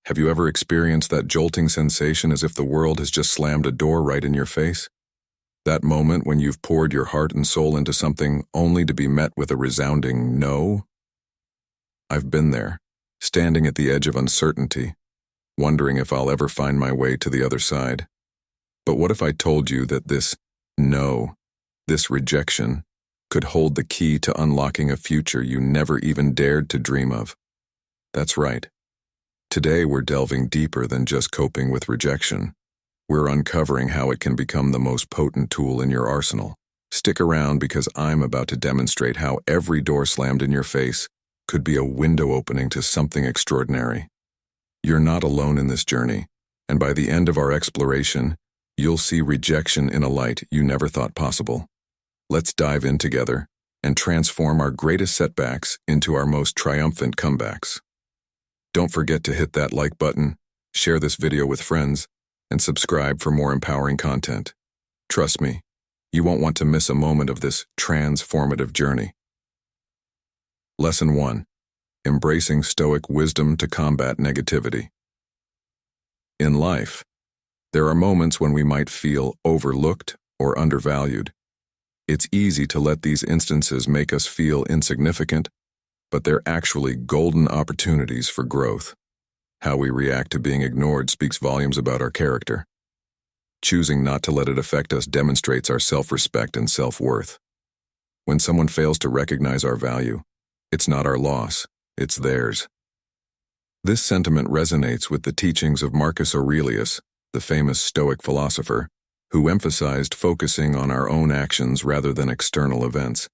Have you ever experienced that jolting sensation as if the world has just slammed a door right in your face? That moment when you've poured your heart and soul into something only to be met with a resounding no? I've been there, standing at the edge of uncertainty, wondering if I'll ever find my way to the other side. But what if I told you that this no, this rejection, could hold the key to unlocking a future you never even dared to dream of? That's right. Today we're delving deeper than just coping with rejection. We're uncovering how it can become the most potent tool in your arsenal. Stick around because I'm about to demonstrate how every door slammed in your face could be a window opening to something extraordinary. You're not alone in this journey, and by the end of our exploration, you'll see rejection in a light you never thought possible. Let's dive in together and transform our greatest setbacks into our most triumphant comebacks. Don't forget to hit that like button, share this video with friends, and subscribe for more empowering content. Trust me, you won't want to miss a moment of this transformative journey. Lesson 1. Embracing Stoic wisdom to combat negativity. In life, there are moments when we might feel overlooked or undervalued. It's easy to let these instances make us feel insignificant, but they're actually golden opportunities for growth. How we react to being ignored speaks volumes about our character. Choosing not to let it affect us demonstrates our self-respect and self-worth. When someone fails to recognize our value, it's not our loss, it's theirs. This sentiment resonates with the teachings of Marcus Aurelius, the famous Stoic philosopher, who emphasized focusing on our own actions rather than external events.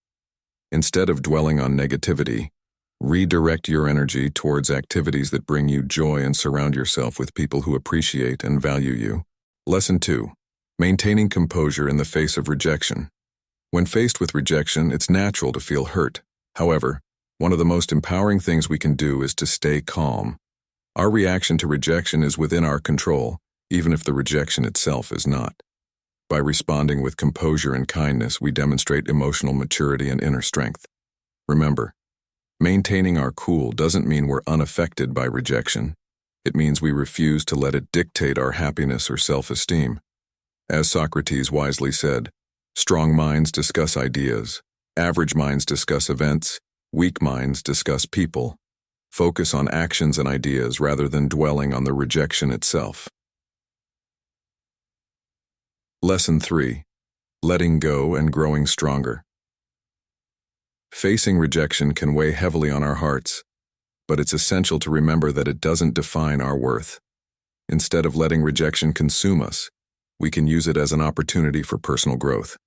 Instead of dwelling on negativity, redirect your energy towards activities that bring you joy and surround yourself with people who appreciate and value you. Lesson 2. Maintaining composure in the face of rejection. When faced with rejection, it's natural to feel hurt. However, one of the most empowering things we can do is to stay calm. Our reaction to rejection is within our control, even if the rejection itself is not. By responding with composure and kindness, we demonstrate emotional maturity and inner strength. Remember, maintaining our cool doesn't mean we're unaffected by rejection. It means we refuse to let it dictate our happiness or self-esteem. As Socrates wisely said, strong minds discuss ideas, average minds discuss events, weak minds discuss people. Focus on actions and ideas rather than dwelling on the rejection itself. Lesson 3. Letting go and growing stronger. Facing rejection can weigh heavily on our hearts, but it's essential to remember that it doesn't define our worth. Instead of letting rejection consume us, we can use it as an opportunity for personal growth.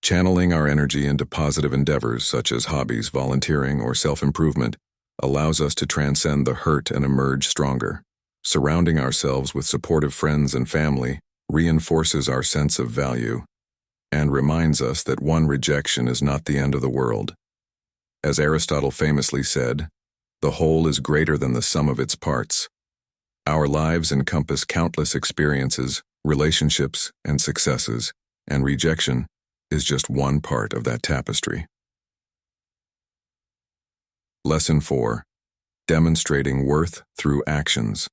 Channeling our energy into positive endeavors such as hobbies, volunteering, or self-improvement allows us to transcend the hurt and emerge stronger. Surrounding ourselves with supportive friends and family reinforces our sense of value and reminds us that one rejection is not the end of the world. As Aristotle famously said, the whole is greater than the sum of its parts. Our lives encompass countless experiences, relationships, and successes, and rejection is just one part of that tapestry. Lesson 4. Demonstrating worth through actions.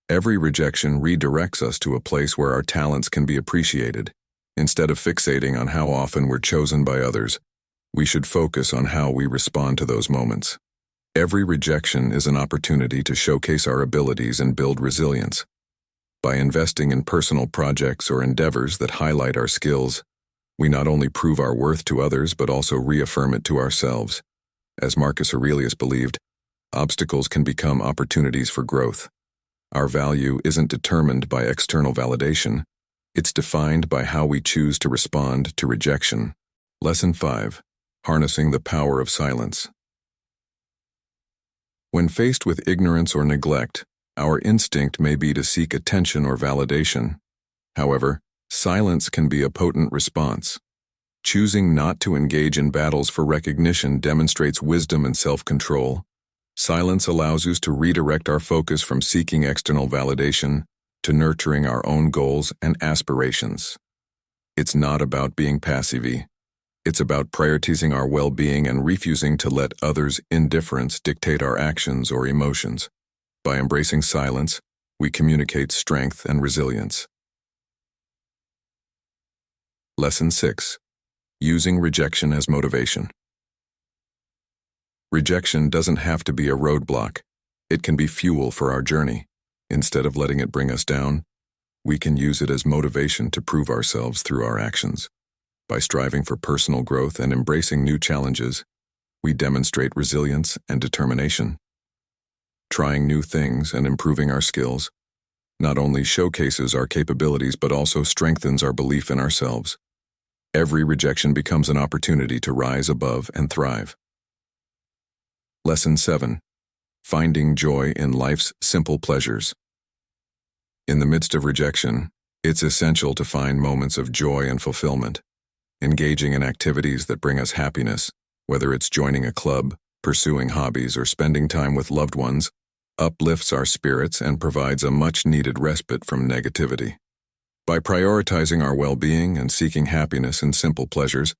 Every rejection redirects us to a place where our talents can be appreciated. Instead of fixating on how often we're chosen by others, we should focus on how we respond to those moments. Every rejection is an opportunity to showcase our abilities and build resilience. By investing in personal projects or endeavors that highlight our skills, we not only prove our worth to others but also reaffirm it to ourselves. As Marcus Aurelius believed, obstacles can become opportunities for growth. Our value isn't determined by external validation. It's defined by how we choose to respond to rejection. Lesson 5. Harnessing the power of silence. When faced with ignorance or neglect, our instinct may be to seek attention or validation. However, silence can be a potent response. Choosing not to engage in battles for recognition demonstrates wisdom and self-control. Silence allows us to redirect our focus from seeking external validation to nurturing our own goals and aspirations. It's not about being passive. It's about prioritizing our well-being and refusing to let others' indifference dictate our actions or emotions. By embracing silence, we communicate strength and resilience. Lesson 6. Using rejection as motivation. Rejection doesn't have to be a roadblock. It can be fuel for our journey. Instead of letting it bring us down, we can use it as motivation to prove ourselves through our actions. By striving for personal growth and embracing new challenges, we demonstrate resilience and determination. Trying new things and improving our skills not only showcases our capabilities but also strengthens our belief in ourselves. Every rejection becomes an opportunity to rise above and thrive. Lesson 7. Finding joy in life's simple pleasures. In the midst of rejection, it's essential to find moments of joy and fulfillment. Engaging in activities that bring us happiness, whether it's joining a club, pursuing hobbies, or spending time with loved ones, uplifts our spirits and provides a much-needed respite from negativity. By prioritizing our well-being and seeking happiness in simple pleasures,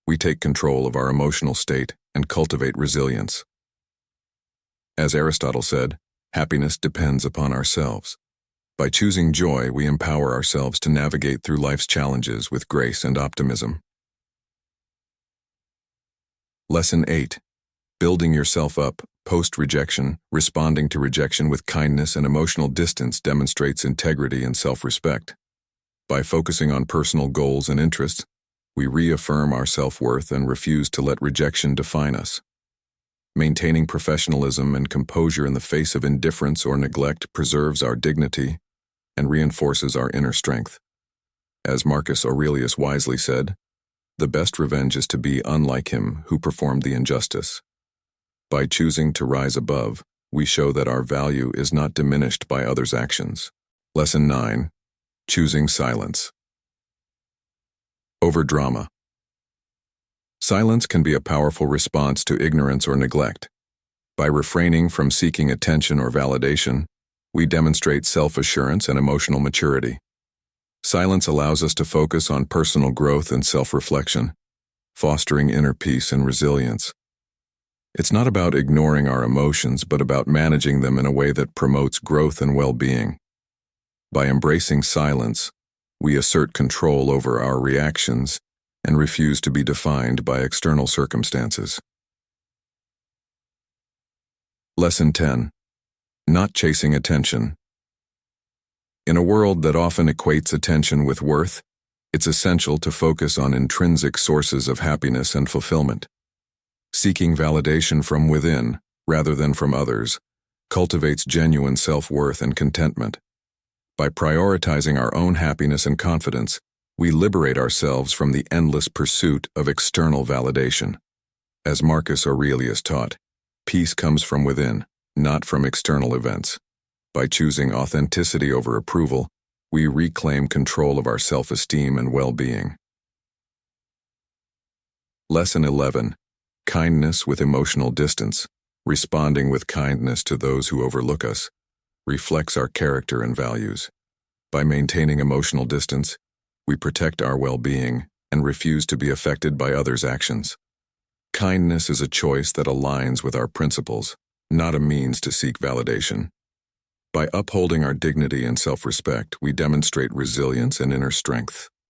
we take control of our emotional state and cultivate resilience. As Aristotle said, happiness depends upon ourselves. By choosing joy, we empower ourselves to navigate through life's challenges with grace and optimism. Lesson 8. Building yourself up, post-rejection. Responding to rejection with kindness and emotional distance demonstrates integrity and self-respect. By focusing on personal goals and interests, we reaffirm our self-worth and refuse to let rejection define us. Maintaining professionalism and composure in the face of indifference or neglect preserves our dignity and reinforces our inner strength. As Marcus Aurelius wisely said, "The best revenge is to be unlike him who performed the injustice." By choosing to rise above, we show that our value is not diminished by others' actions. Lesson 9. Choosing silence. Over drama. Silence can be a powerful response to ignorance or neglect. By refraining from seeking attention or validation, we demonstrate self-assurance and emotional maturity. Silence allows us to focus on personal growth and self-reflection, fostering inner peace and resilience. It's not about ignoring our emotions, but about managing them in a way that promotes growth and well-being. By embracing silence, we assert control over our reactions and refuse to be defined by external circumstances. Lesson 10. Not chasing attention. In a world that often equates attention with worth, it's essential to focus on intrinsic sources of happiness and fulfillment. Seeking validation from within, rather than from others, cultivates genuine self-worth and contentment. By prioritizing our own happiness and confidence, we liberate ourselves from the endless pursuit of external validation. As Marcus Aurelius taught, peace comes from within, not from external events. By choosing authenticity over approval, we reclaim control of our self-esteem and well-being. Lesson 11. Kindness with emotional distance. Responding with kindness to those who overlook us reflects our character and values. By maintaining emotional distance, we protect our well-being and refuse to be affected by others' actions. Kindness is a choice that aligns with our principles, not a means to seek validation. By upholding our dignity and self-respect, we demonstrate resilience and inner strength.